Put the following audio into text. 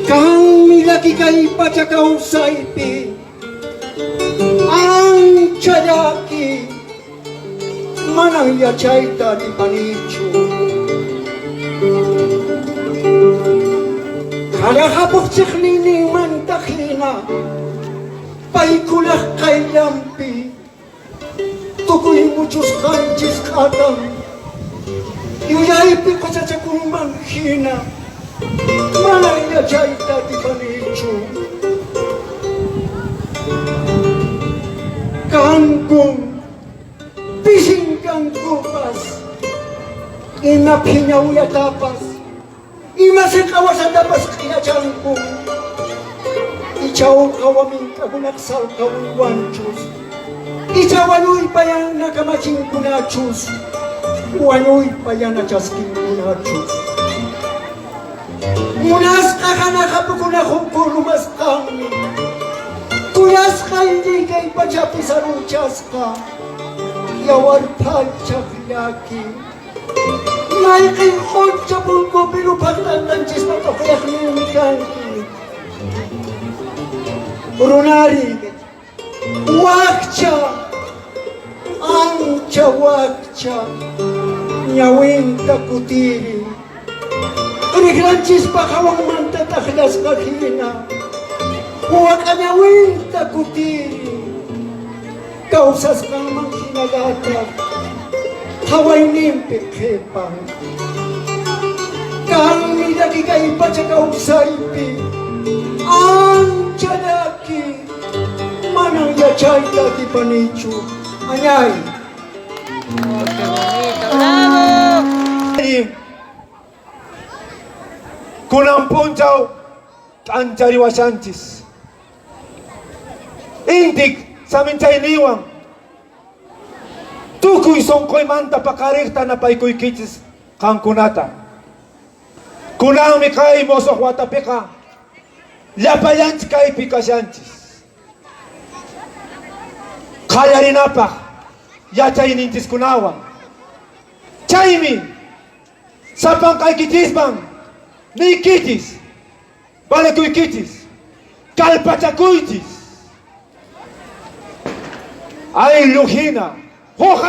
Kang milaki kay pachakaw saipi ang chayaki manang yachaita di panichu kalahapok tsiknini mantakina paikulah kay lampi tukuy muchos kanchis katang yuyaipi ko sa kumang hina manang yachaita di panichu kangkong pising kang kupas inapinyaw yatapas imasikawa sa dapas kaya kangkong ichaw kawaming kabunaksal kawuwanchus ichawanoy pa yan nakamaching kunachus wanoy pa yan nachasking kunachus munas ka ka nakapukuna kong kurumas kami kuyas ka hindi kay pachapi sa ruchas ka yawar panchak yaki may kay kotsa pulko pinupaglan ng chis matapayak nimikan runari wakcha ancha wakcha nyawin takutiri Riglanchis pa kawang mantataklas kakina huwag ka nyawin takutiri kausas kang mang hinagata haway nimpik hepang kang nilagi kay pachakaw saipi ang chanaki manang yachay dati panichu anyay kunang puncaw kancari wasantis intik sa minchay niwang tukuy songkoy manta pakarekta na paikoy kitis kang kunata kunang mikay mosok watapika lapayanch kay pikasyantis kaya rinapak yachay nintis kunawang chaymi sapang kay kitis bang ni kitis bale kuy kitis kalpachakuytis ay luhina hohay